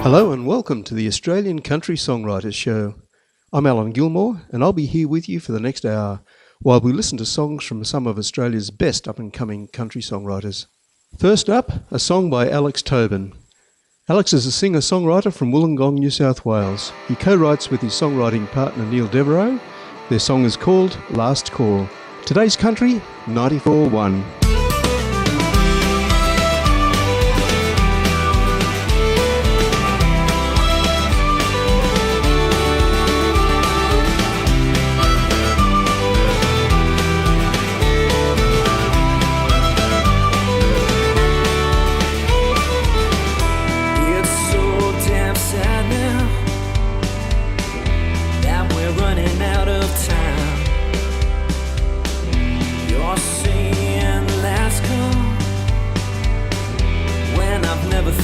Hello and welcome to the Australian Country Songwriters Show. I'm Alan Gilmore and I'll be here with you for the next hour while we listen to songs from some of Australia's best up-and-coming country songwriters. First up, a song by Acss Tobin. Alex is a singer-songwriter from Wollongong, New South Wales. He co-writes with his songwriting partner Neil Devereaux. Their song is called Last Call. Today's country, 94.1.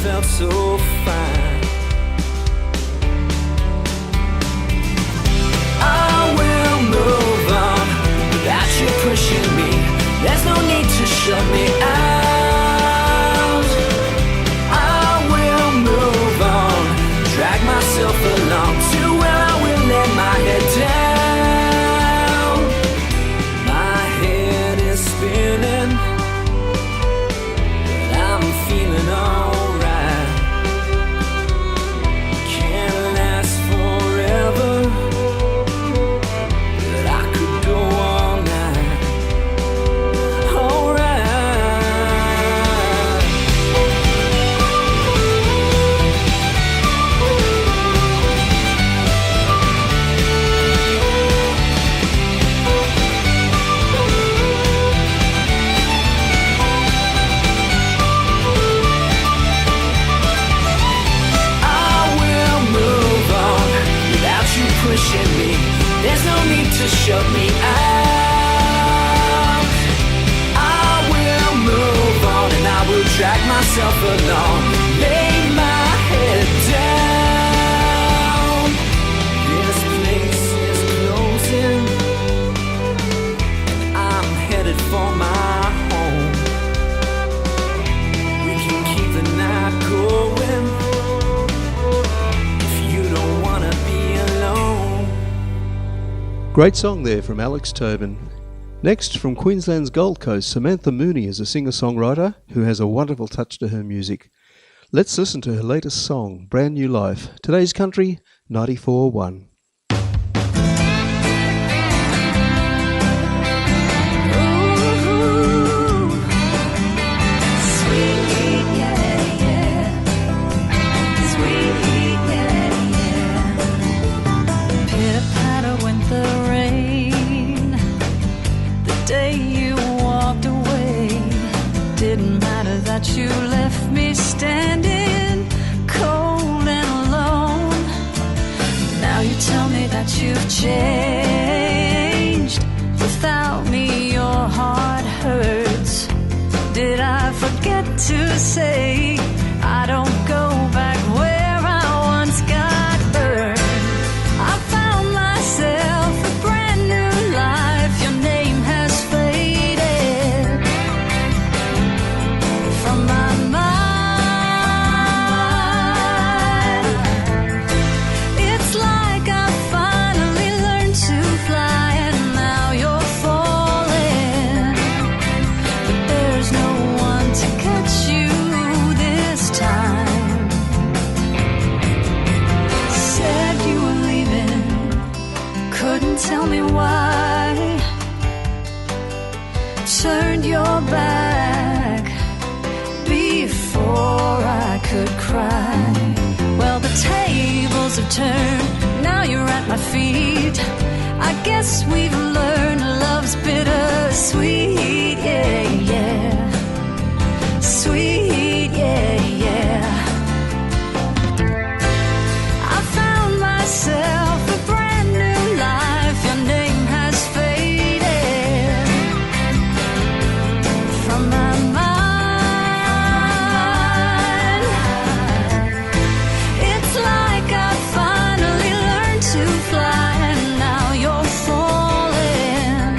Felt so fine. I will move on without you pushing me. There's no need to shut me out. I will move on, drag myself along to where I will let my head down. My head is spinning, but I'm feeling all there's no need to shut me out. I will move on and I will drag myself along, lay my head down. This place is closing and I'm headed for my home. We can keep the night going if you don't wanna be alone. Great song there from Acss Tobin. Next, from Queensland's Gold Coast, Samantha Mooney is a singer-songwriter who has a wonderful touch to her music. Let's listen to her latest song, Brand New Life. Today's country, 94.1. That you left me standing cold and alone. Now you tell me that you've changed. Without me your heart hurts. Did I forget to say I don't go back where I once got burned? I found myself a brand new life. Your name has faded from my mind. It's like I finally learned to fly and now you're falling, but there's no one to catch you this time. Said you were leaving, couldn't tell me why. Turned your back before I could cry. Well, the tables have turned, now you're at my feet. I guess we've learned love's bittersweet, yeah, yeah. Sweet, yeah, yeah. I found myself a brand new life. Your name has faded from my mind. It's like I finally learned to fly and now you're falling,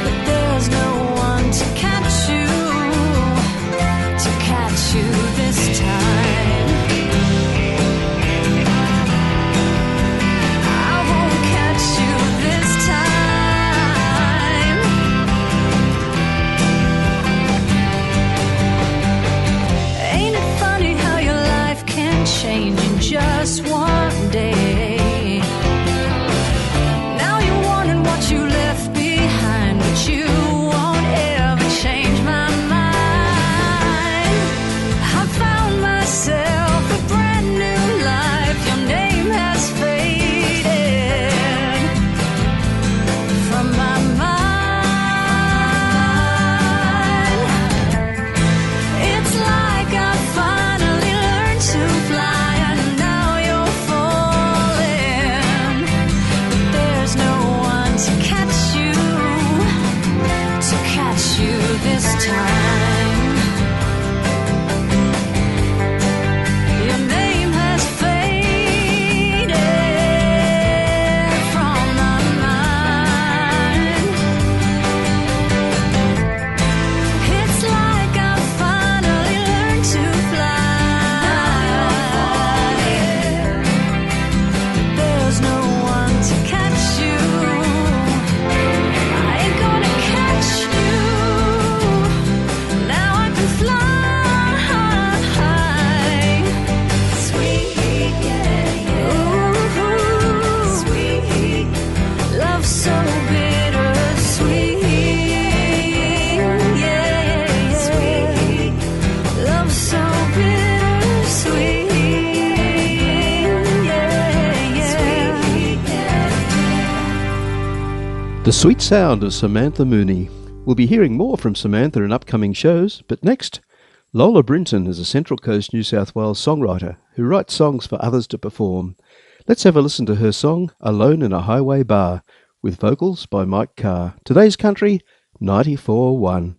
but The sweet sound of Samantha Mooney. We'll be hearing more from Samantha in upcoming shows, but next, Lola Brinton is a Central Coast New South Wales songwriter who writes songs for others to perform. Let's have a listen to her song, Alone in a Highway Bar, with vocals by Mike Carr. Today's Country, 94.1.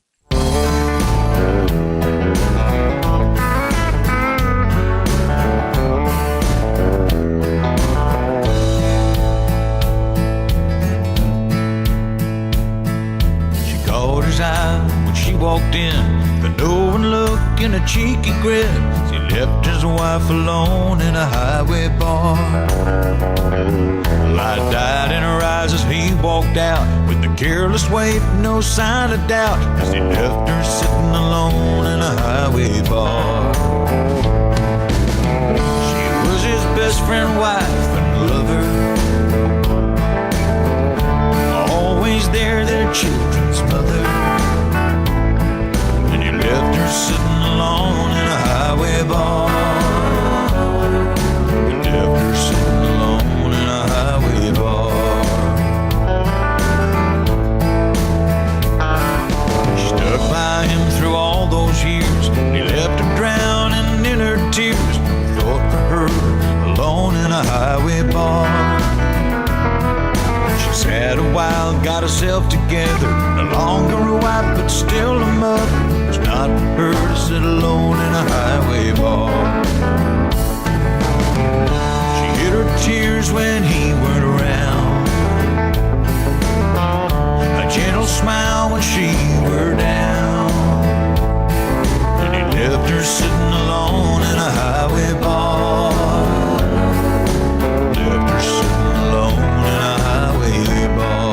When she walked in, the knowing look and a cheeky grin. He left his wife alone in a highway bar. Light died in her eyes as he walked out, with a careless wave, no sign of doubt, as he left her sitting alone in a highway bar. She was his best friend, wife, and lover, always there, their children's mother. Left her sitting alone in a highway bar. Left her sitting alone in a highway bar. She stuck by him through all those years. He left her drowning in her tears. Thought for her alone in a highway bar. She sat a while, got herself together. No longer a wife, but still a mother. It's not for her to sit alone in a highway bar. She hid her tears when he went around, a gentle smile when she were down, and he left her sitting alone in a highway bar. Left her sitting alone in a highway bar.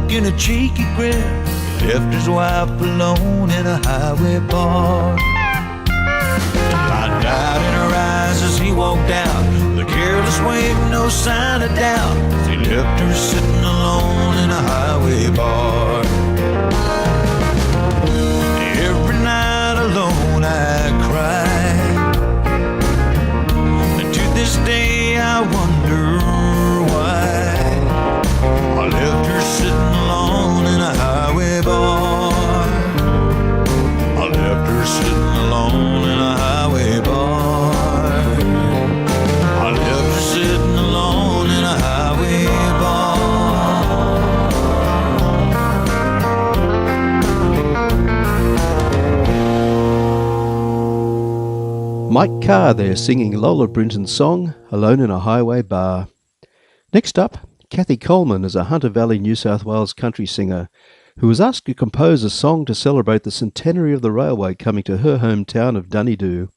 In a cheeky grin, he left his wife alone in a highway bar. Light died in her eyes as he walked out, the careless wave, no sign of doubt, as he left her sitting alone in a highway bar. Every night alone I cry, and to this day I wonder why I left her sitting alone in a highway bar. I left her sitting alone in a highway bar. I left her sitting alone in a highway bar. Mike Carr there singing Lola Brinton's song, Alone in a Highway Bar. Next up, Kathy Coleman is a Hunter Valley, New South Wales country singer who was asked to compose a song to celebrate the centenary of the railway coming to her hometown of Dunedoo.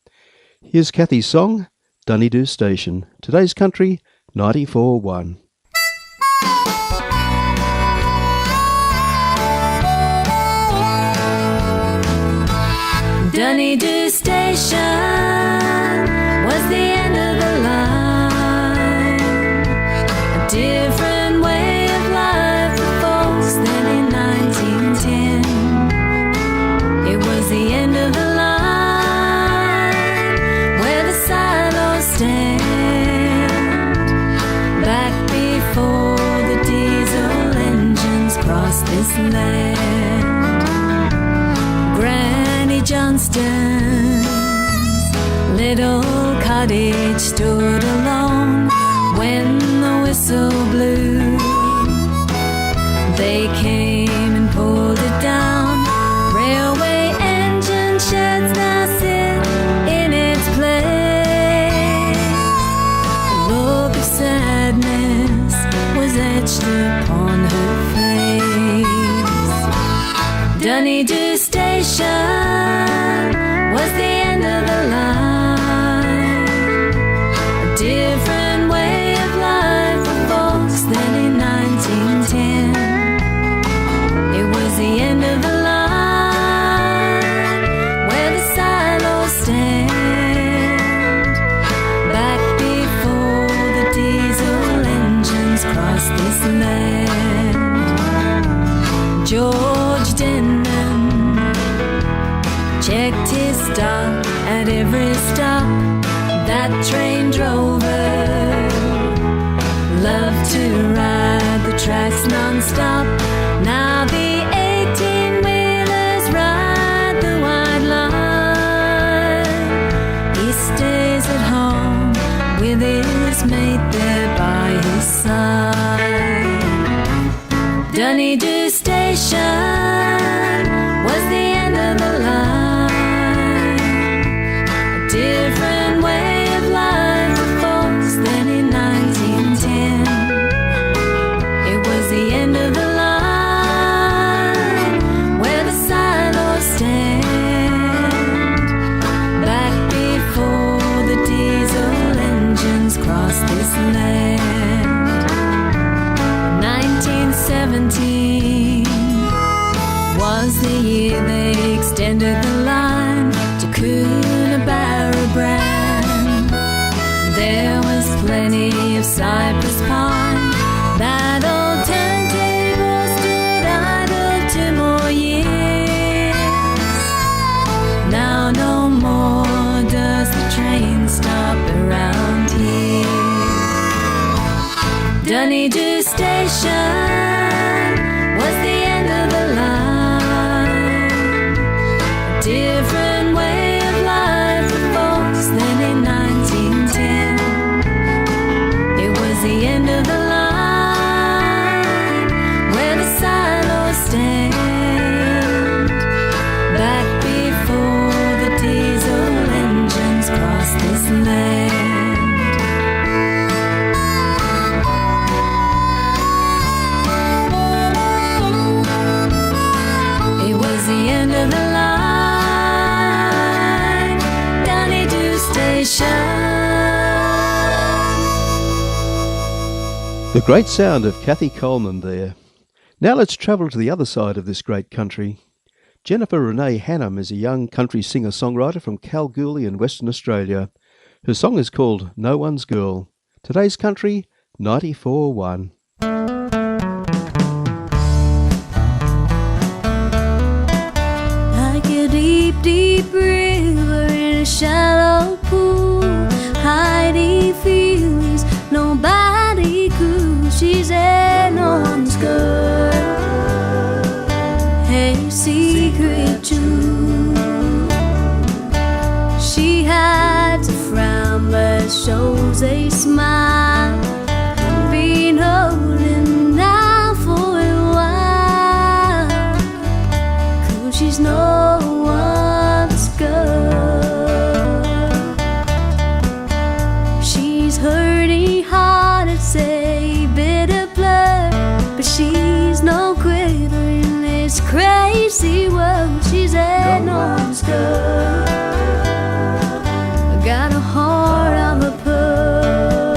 Here's Kathy's song, Dunedoo Station. Today's Country, 94.1. Dunedoo Station was the end of the line. A different way of life for folks than in 1910. It was the end of the line where the silos stand. Back before the diesel engines crossed this land. Granny Johnston's little cottage stood alone when the whistle blew. They came and pulled it down. Railway engine sheds now sit in its place. A look of sadness was etched upon her face. Dunedoo Station was the end of the line. A different way of life for folks than in 1910. checked his stock at every stop that train drove her. Loved to ride the tracks non-stop. Now the 18-wheelers ride the white line. He stays at home with his mate there by his side. Dunedoo Station was the end of the line. A different way of life for folks than in 1910. It was the end of the line where the silos stand. Back before the diesel engines crossed this land. 1917 was the year they extended the line to Coonabarra Brand. There was plenty of cypress pine. That old turntable stood idle 2 more years. Now no more does the train stop around here. Dunedoo Station was the end of the line. A different way of life for folks than in 1910. It was the end of the line where the silos stand. Back before the diesel engines crossed this land. The end of the line, Dunedoo Station. The great sound of Kathy Coleman there. Now let's travel to the other side of this great country. Jennifer Renee Hannam is a young country singer-songwriter from Kalgoorlie in Western Australia. Her song is called No One's Girl. Today's country, 94.1. Deep river in a shallow pool, hiding feelings nobody could. She's anyone's girl, a secret too. She hides a frown but shows a smile, been holding out for a while, 'cause she's no one's girl. She's hurting hard, it's a bitter blur, but she's no quitter in this crazy world. She's anyone's girl, got a heart of a pearl,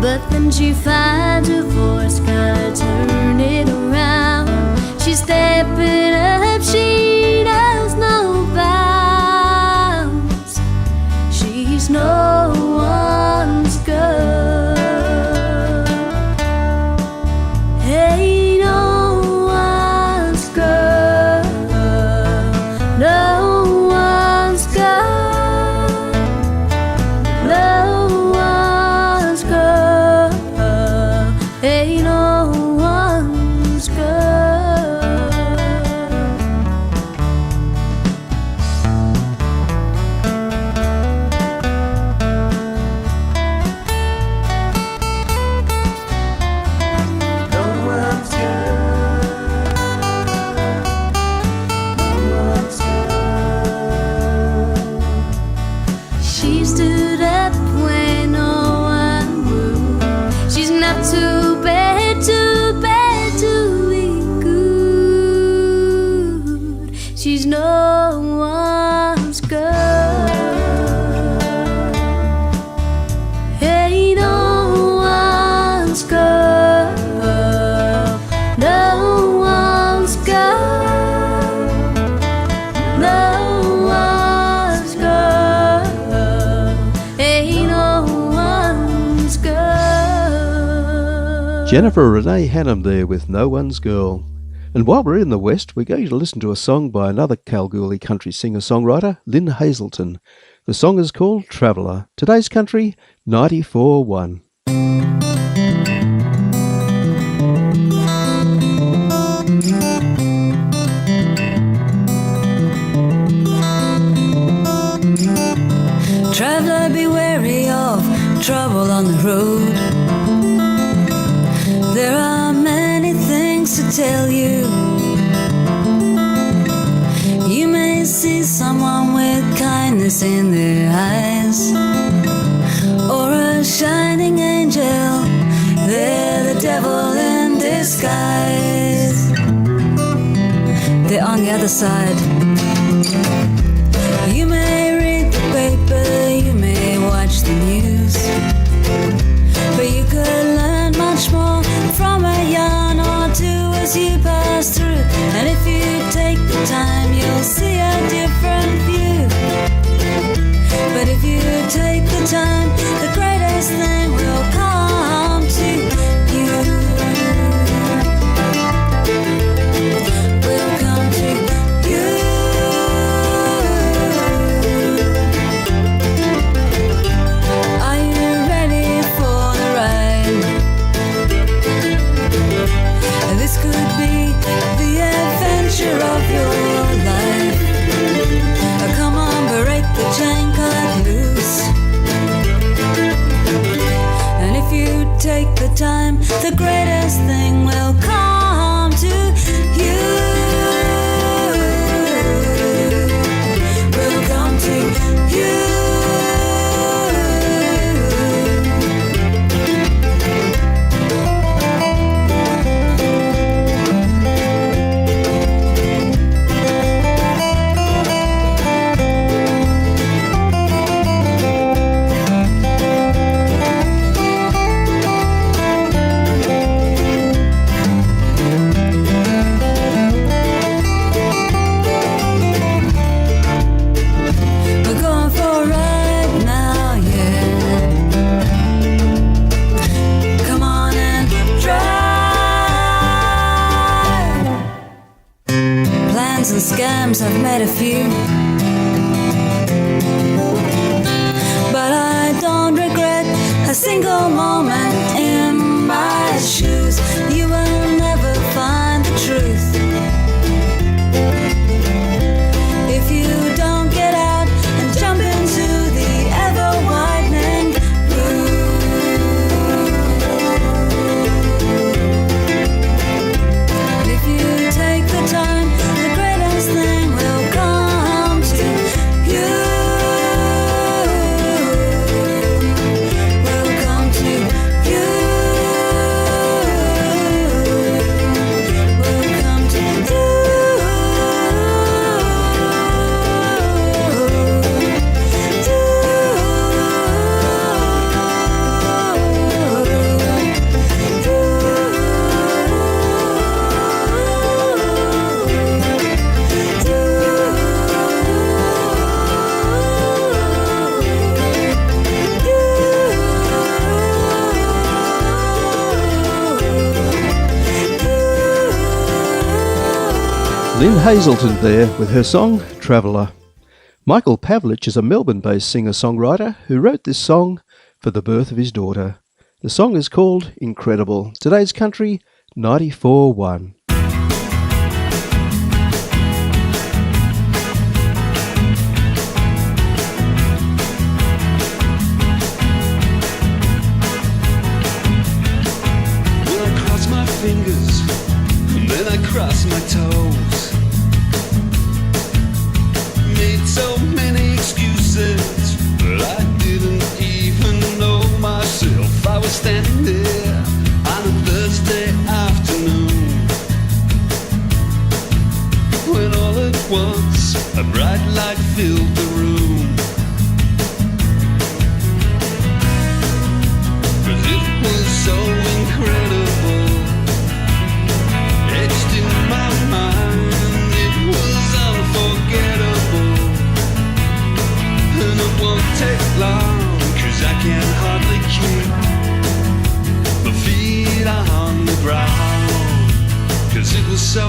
but then she finds her voice, gotta turn it around. She's stepping up, she knows no bounds. She's no one's girl. Hey, no one's girl. No one's girl. No one's girl. Hey, no one's girl. She stood up when no one would. She's not too bad to be good. She's no one's girl. Hey, no one's girl. No one's girl. No one's girl. Hey, no one's girl. Jennifer Renee Hannam there with No One's Girl. And while we're in the West, we're going to listen to a song by another Kalgoorlie country singer-songwriter, Lynn Hazelton. The song is called Traveller. Today's country, 94.1. Traveller, be wary of trouble on the road. There are many things to tell you. You may see someone with kindness in their eyes, or a shining angel. They're the devil in disguise. They're on the other side. You may read the paper, you may watch the news, but you could learn much more from a yarn or two as you pass through. And if you take the time, you'll see a different view. But if you take the time, the greatest thing will come to you. Will come to you. Are you ready for the ride? This could be the adventure of your life. Come on, break the chain, cut loose. And if you take the time, the greatest thing will come to you. Will come to you. We're going for a ride now, yeah. Come on and drive. Plans and scams, I've made a few, but I don't regret a single moment in my shoes. You will never find the truth if you don't get out and jump into the ever-widening blue. And if you take the time, the greatest thing will come to you. Will come to you. Will come to you. Lynn Hazelton there with her song, Traveller. Michael Pavlich is a Melbourne-based singer-songwriter who wrote this song for the birth of his daughter. The song is called Incredible. Today's country, 94.1. Well, I cross my fingers and then I cross my toes. Made so many excuses, but I didn't even know myself. I was standing there on a Thursday afternoon when all at once a bright light filled the room. 'Cause it was so incredible, etched in my mind, it was unforgettable. And it won't take long, 'cause I can hardly keep my feet on the ground. 'Cause it was so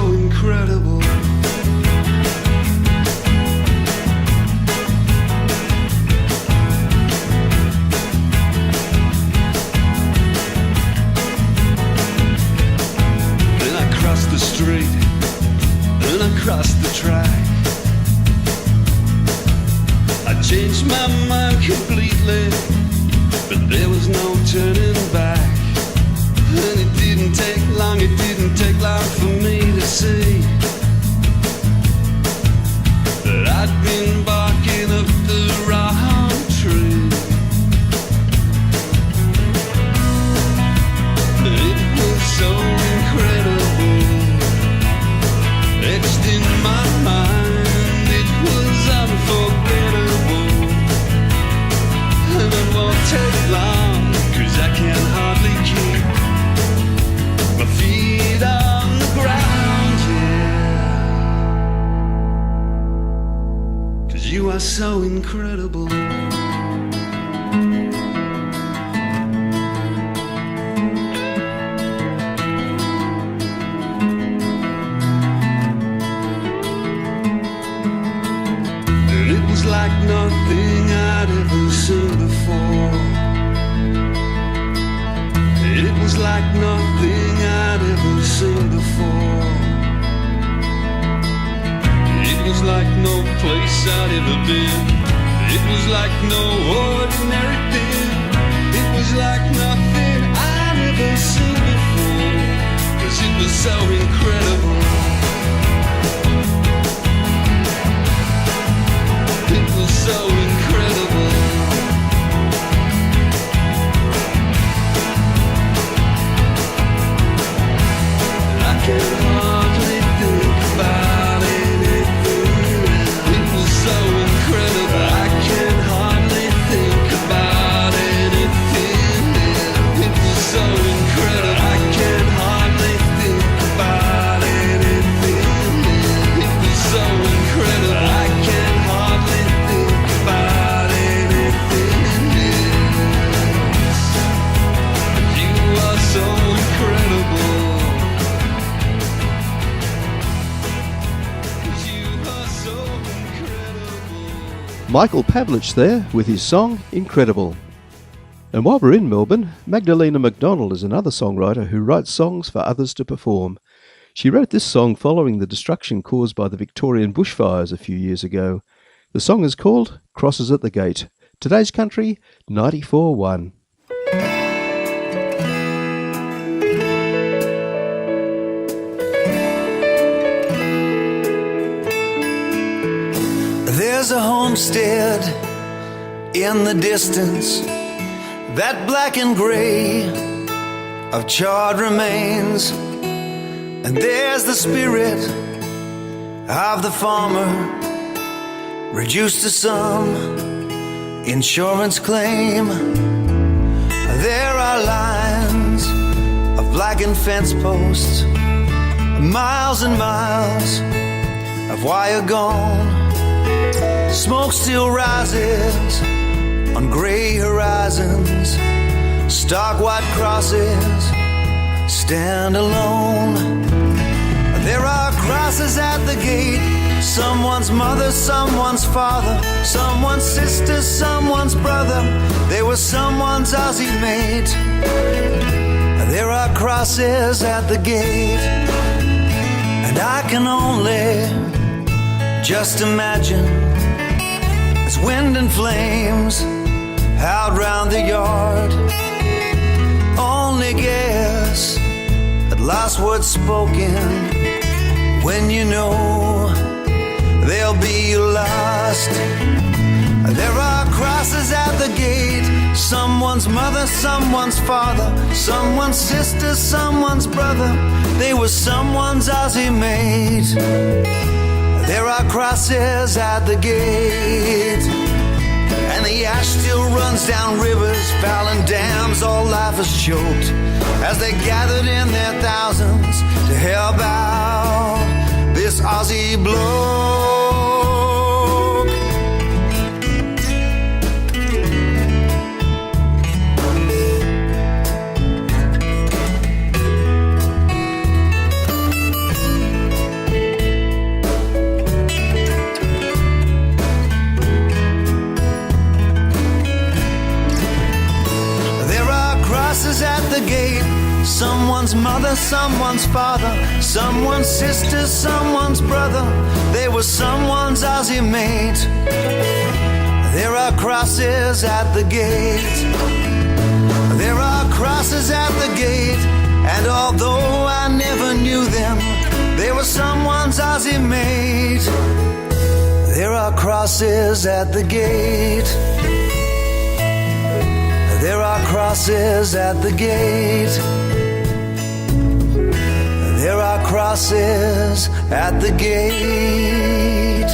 changed my mind completely, but there was no turning back. And it didn't take long for me to see that I'd been barking up the wrong tree. It was so incredible, etched in my mind. It was unforgettable, and it won't take long, 'cause I can hardly keep my feet on the ground, yeah. 'Cause you are so incredible. And it was like nothing I'd ever seen before. It was like nothing I'd ever seen before. It was like no place I'd ever been. It was like no ordinary thing. It was like nothing I'd ever seen before. 'Cause it was so incredible. It was so incredible. I can hardly think about anything. It was so incredible. I can hardly think about anything. It was so incredible. I can hardly think about anything. It was so incredible. I can hardly think about anything. You are so incredible. Michael Pavlich there with his song Incredible. And while we're in Melbourne, Magdalena McDonald is another songwriter who writes songs for others to perform. She wrote this song following the destruction caused by the Victorian bushfires a few years ago. The song is called Crosses at the Gate. Today's Country, 94.1. There's a homestead in the distance, that black and gray of charred remains. And there's the spirit of the farmer, reduced to some insurance claim. There are lines of blackened fence posts, miles and miles of wire gone. Smoke still rises on gray horizons. Stark white crosses stand alone. There are crosses at the gate, someone's mother, someone's father, someone's sister, someone's brother. They were someone's Aussie mate. There are crosses at the gate, and I can only just imagine as wind and flames out round the yard. Only guess at last words spoken when you know they'll be lost. There are crosses at the gate, someone's mother, someone's father, someone's sister, someone's brother. They were someone's Aussie mate. There are crosses at the gate, and the ash still runs down rivers, fouling dams, all life is choked, as they gathered in their thousands to help out this Aussie bloke. At the gate, someone's mother, someone's father, someone's sister, someone's brother. They were someone's Aussie mate. There are crosses at the gate. There are crosses at the gate. And although I never knew them, they were someone's Aussie made. There are crosses at the gate. There are crosses at the gate. There are crosses at the gate.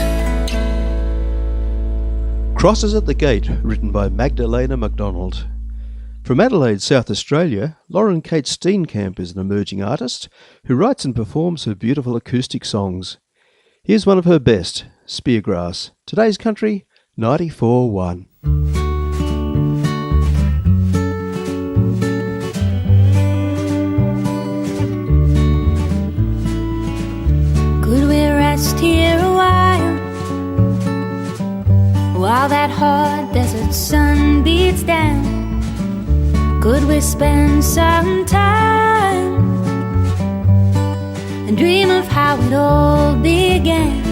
Crosses at the Gate, written by Magdalena MacDonald. From Adelaide, South Australia, Lauren Kate Steenkamp is an emerging artist who writes and performs her beautiful acoustic songs. Here's one of her best, Speargrass. Today's country, 94.1. Could we rest here a while that hot desert sun beats down? Could we spend some time and dream of how it all began?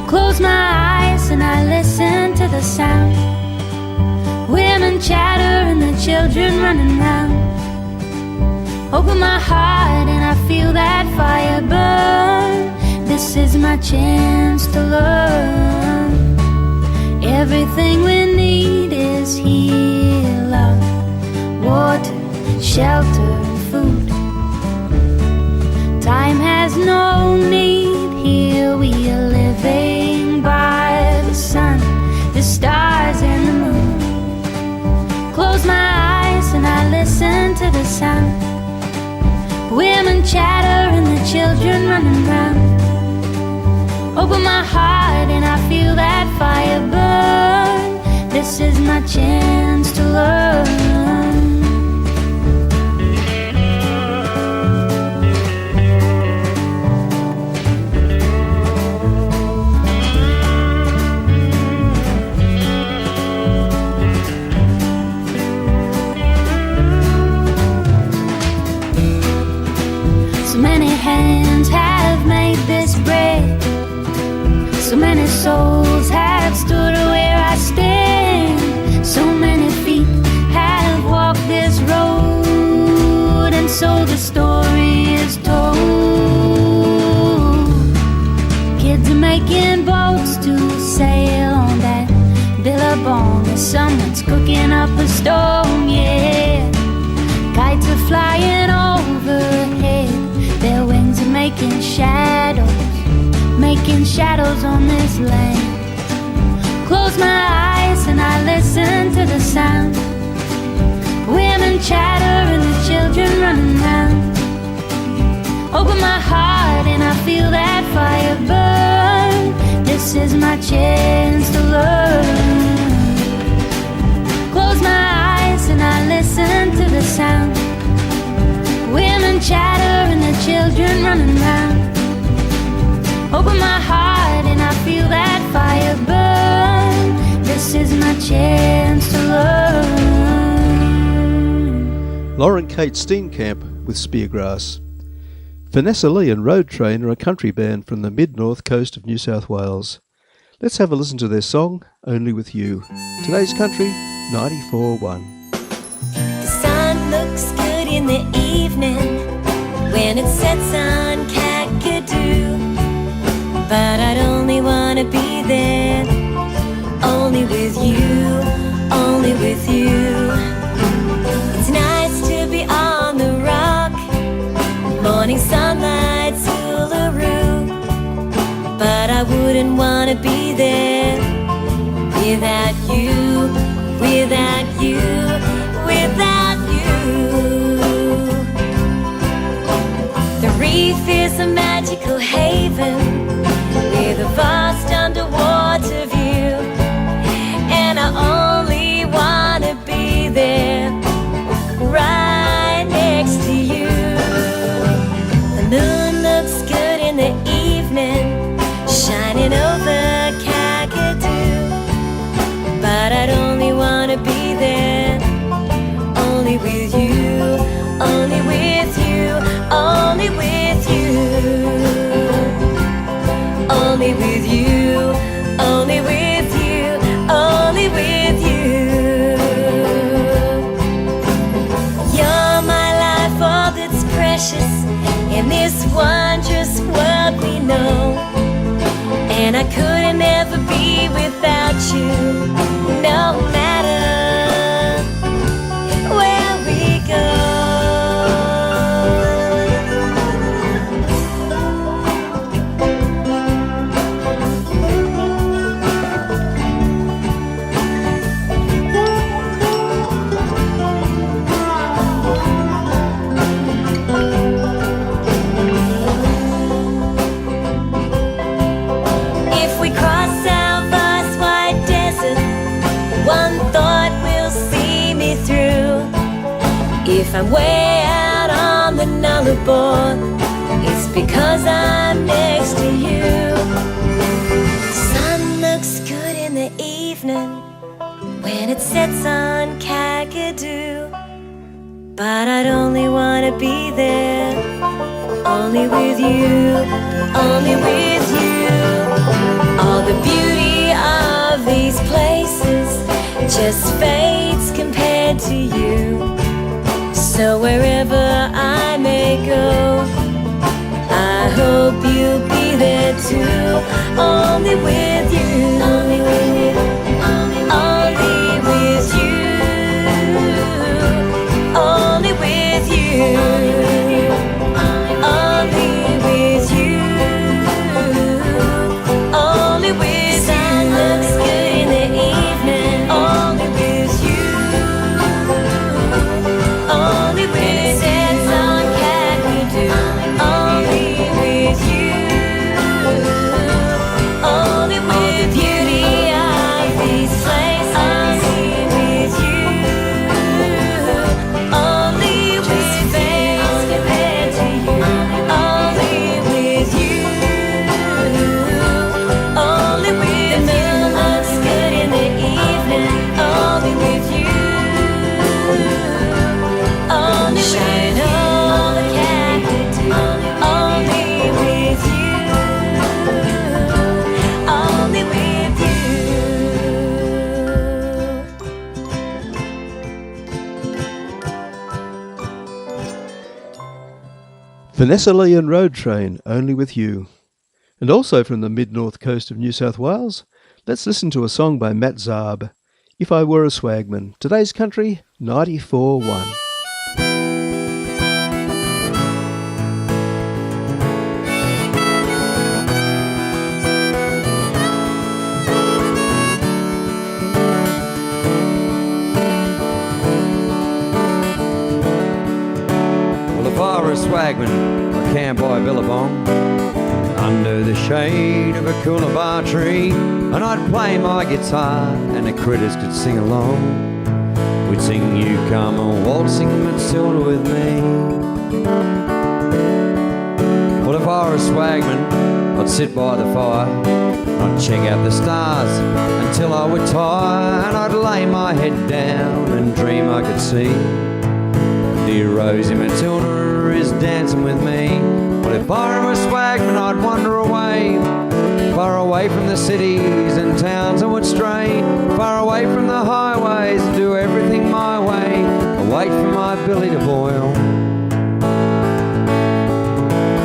Close my eyes and I listen to the sound. Women chatter and the children running round. Open my heart and I feel that fire burn. This is my chance to learn. Everything we need is here. Love, water, shelter, and food. Time has no need here. We are living by the sun, the stars and the moon. Close my eyes and I listen to the sound. Women chatter and the children running round. Open my heart and I feel that fire burn. This is my chance to learn. So many hands have made this bread. So many souls have stood where I stand. So many feet have walked this road. And so the story is told. Kids are making boats to sail on that billabong. And someone's cooking up a storm, yeah. Kites are flying overhead. Their wings are making shadows on this land. Close my eyes and I listen to the sound. Women chatter and the children running round. Open my heart and I feel that fire burn. This is my chance to learn. Close my eyes and I listen to the sound. Women chatter and the children running round. Open my heart and I feel that fire burn. This is my chance to learn. Lauren Kate Steenkamp with Speargrass. Vanessa Lee and Road Train are a country band from the mid-north coast of New South Wales. Let's have a listen to their song, Only With You. Today's country, 94.1. The sun looks good in the evening when it sets on Kakadu. But I'd only wanna be there, only with you, only with you. It's nice to be on the rock, morning sunlight, Uluru. But I wouldn't wanna be there without you, without you, without you. The reef is a magical haven with a vast underwater view, and I only wanna be there, right next to you. The moon looks good in the evening, shining over Kakadu. But I'd only wanna be there, only with you, only with you, only with you. and I couldn't ever be without you, no matter where we go. If we cross our vast wide desert, one thought will see me through. If I'm way out on the nullarbor, it's because I'm next to you. Sun looks good in the evening when it sets on Kakadu, but I'd only wanna be there, only with you, only with you. All the beauty of these places just fades compared to you. So wherever I may go, I hope you'll be there too. Only with you, only with you, only with you, only with you, only with you, only with you. Sun looks good in the evening, only with you, only with sets on Kakadu, only with you, only with beauty of these places, only with you, only with face compared to you, only with you, only with the moon looks good in the evening, only with you, only with all the Kakadu, only with you, only with you. Vanessa Lee and Road Train, Only With You. And also from the mid-north coast of New South Wales, let's listen to a song by Matt Zarb, If I Were a Swagman. Today's country, 94.1. Well, if I were a swagman, I can't buy a billabong under the shade of a coolabah tree, and I'd play my guitar and the critters could sing along. We'd sing You Come a Waltzing Matilda with me. Well, if I were a swagman, I'd sit by the fire, I'd check out the stars until I would tire, and I'd lay my head down and dream I could see dear Rosie Matilda is dancing with me. Well, if I were a swagman, I'd wander away, far away from the cities and towns I would stray, far away from the highways and do everything my way, and wait for my billy to boil.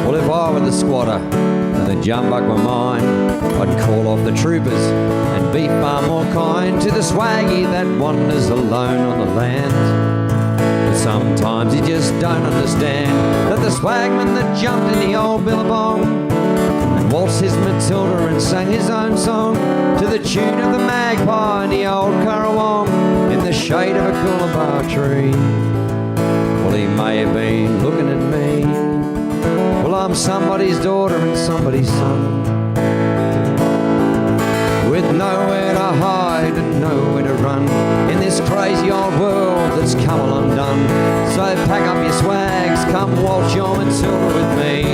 Well, if I were the squatter and the jumbuck were mine, I'd call off the troopers and be far more kind to the swaggy that wanders alone on the land. But sometimes you just don't understand that the swagman that jumped in the old billabong and waltzed his Matilda and sang his own song to the tune of the magpie and the old Currawong in the shade of a coolabah tree. Well, he may have been looking at me. Well, I'm somebody's daughter and somebody's son, with nowhere to hide and nowhere to run in this crazy old world that's come all undone. So pack up your swags, come waltz your Matilda with me.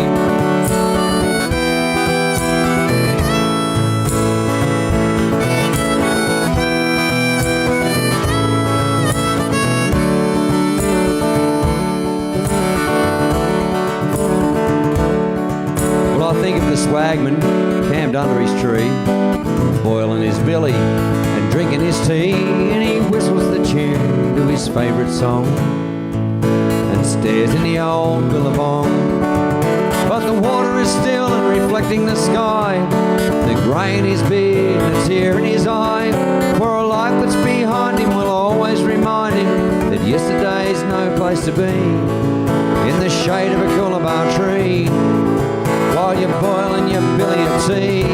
Well, I think of the swagman camped under his tree, boiling his billy and drinking his tea, and he whistles the tune to his favourite song and stares in the old billabong. But the water is still and reflecting the sky. The grey in his beard, the tear in his eye. For a life that's behind him will always remind him that yesterday's no place to be. In the shade of a coolabah tree, while you're boiling your billy of tea,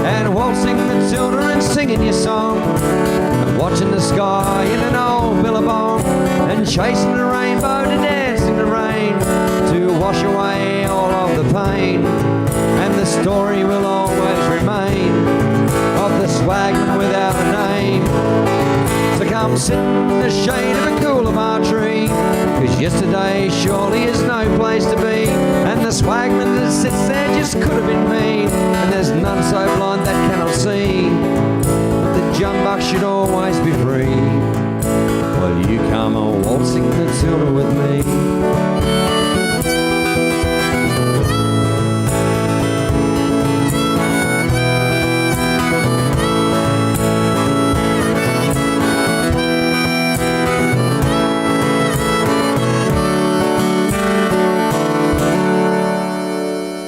and waltzing Matilda and singing your song, and watching the sky in an old billabong, and chasing the rainbow to dance in the rain, to wash away all of the pain. And the story will always remain of the swagman without a name. So come sit in the shade of a coolabah tree, 'cause yesterday surely is no place to be. And the swagman that sits there just could have been me, and there's none so blind that cannot see. But the jumbuck should always be free. Will you come a waltzing Matilda with me?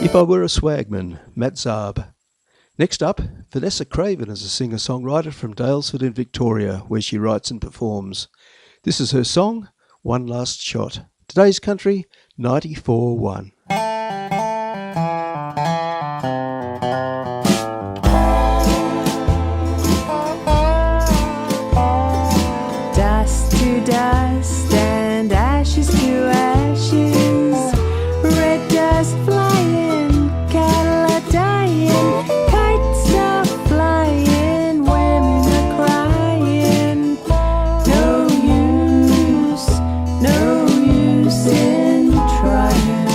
If I Were a Swagman, Matt Zarb. Next up, Vanessa Craven is a singer-songwriter from Daylesford in Victoria, where she writes and performs. This is her song, One Last Shot. Today's country, 94.1. Dust to dust and ashes to ashes, red dust flying, cattle are dying, kites are flying, women are crying. No use in trying.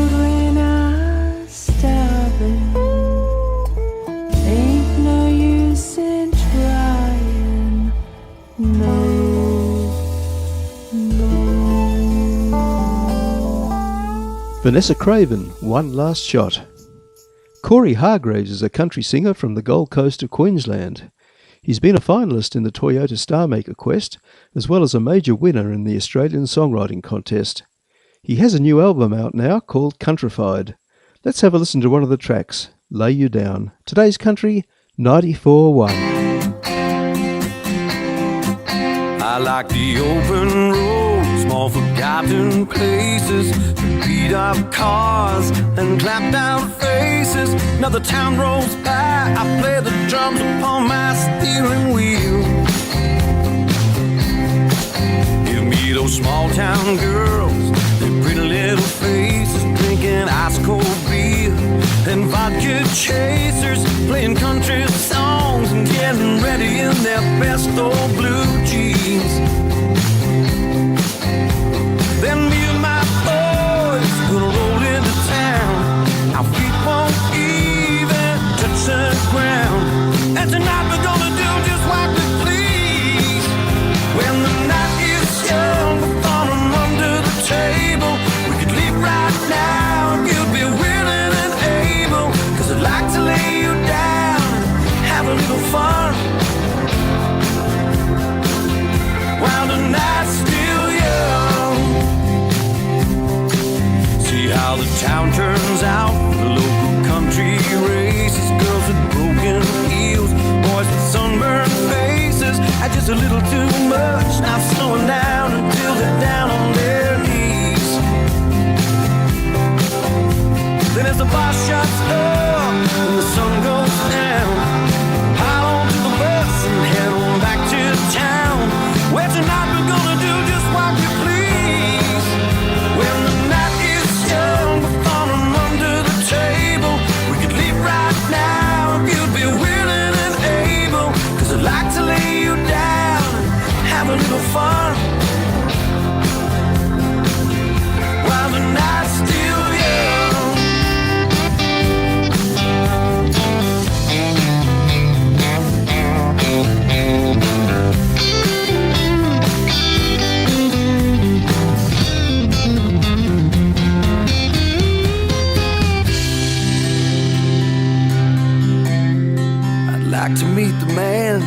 road when I'm starving. Ain't no use in trying. No, no. Vanessa Craven, One Last Shot. Corey Hargraves is a country singer from the Gold Coast of Queensland. He's been a finalist in the Toyota Star Maker Quest, as well as a major winner in the Australian Songwriting Contest. He has a new album out now called Countrified. Let's have a listen to one of the tracks, Lay You Down. Today's country, 94.1. I like the open road, small forgotten places, beat up cars and clap down faces. Another town rolls by, I play the drums upon my steering wheel. Give me those small town girls, their pretty little faces, drinking ice cold beer and vodka chasers, playing country songs and getting ready in their best old blue jeans. Then me and my boys gonna roll into town. Our feet won't even touch the ground, and tonight we're gonna do just what we please. When the night is young, we'll throw 'em under the table. We could leave right now if you'd be willing and able, 'cause I'd like to lay you down and have a little fun while the night's still young. See how the town turns out, the local country races, girls with broken heels, boys with sunburned faces, had just a little too much, now slowing down until they're down on their knees. Then as the bar shuts up and the sun goes down, pile onto the bus and head on back to town, where tonight we're gonna do just what we please. When the night is young, we'll throw 'em under the table. We could leave right now if you'd be willing and able, 'cause I'd like to lay you down and have a little fun while the night's still young. Like to meet the man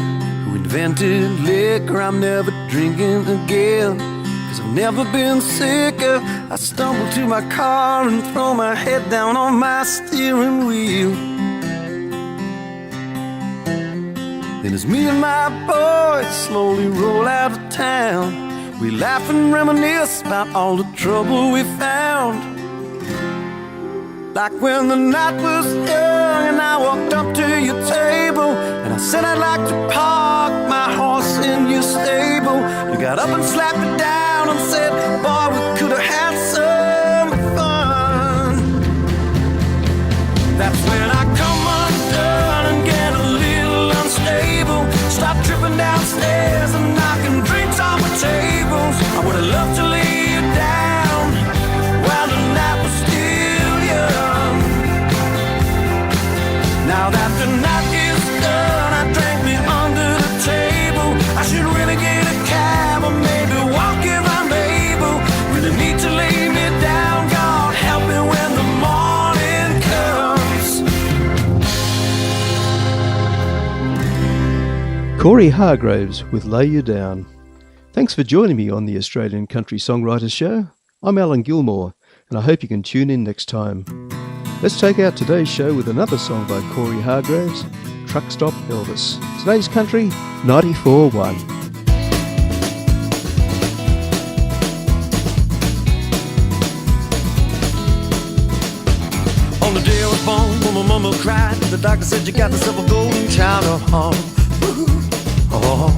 who invented liquor. I'm never drinking again, 'cause I've never been sicker. I stumble to my car and throw my head down on my steering wheel. Then as me and my boys slowly roll out of town, we laugh and reminisce about all the trouble we found. Like when the night was young and I walked up to your table and I said I'd like to park my horse in your stable. You got up and slapped me down and said, boy, we could have had some fun. That's when I come undone and get a little unstable, stop tripping downstairs and knocking drinks off the tables. I would have loved to lay you down while the night was still young. Now that the night is done, I drank me under the table. I should really get a cab or maybe walk if I'm able. Really need to lay me down, God help me when the morning comes. Corey Hargraves with Lay You Down. Thanks for joining me on the Australian Country Songwriters Show. I'm Alan Gilmore, and I hope you can tune in next time. Let's take out today's show with another song by Corey Hargraves, Truck Stop Elvis. Today's country, 94.1. On the day I was born, when my mama cried, the doctor said you got yourself a golden child at home. Oh.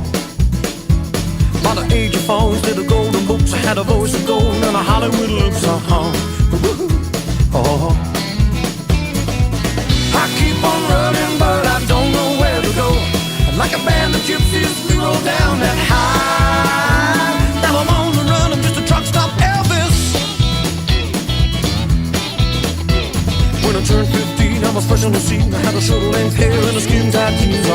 By the age of 4, did the golden books, I had a voice of gold and a Hollywood looks so home. Oh. I keep on running, but I don't know where to go. Like a band of gypsies, we roll down that high. Now I'm on the run, I'm just a truck stop Elvis. When I turned 15, I was fresh on the scene. I had a shoulder-length hair and a skin-tight jeans.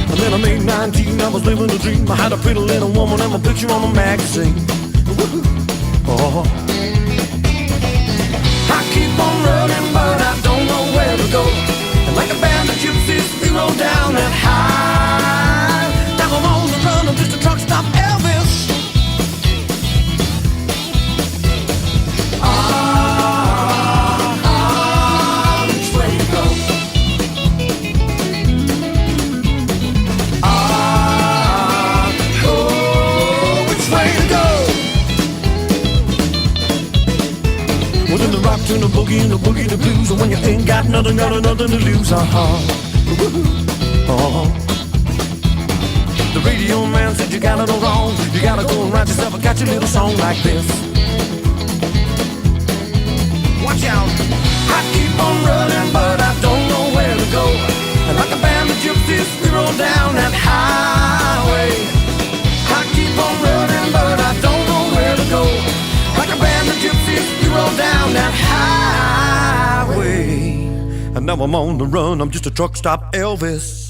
And then I made 19, I was living a dream. I had a pretty little woman and my picture on the magazine. I keep on running, but I don't know where to go. And like a band of gypsies, we roll down that high. Now I'm on the run, I'm just a truck stop Elvis. Which way to go? Which way to go? Well, then the rock turn the boogie and the boogie the blues. And when you ain't got nothing to lose, The radio man said you got it all wrong. You gotta go and write yourself a catchy little song like this. Watch out. I keep on running, but I don't know where to go. And like a band of gypsies, we roll down that highway. I keep on running, but I don't know where to go. Like a band of gypsies, we roll down that highway. And now I'm on the run, I'm just a truck stop Elvis.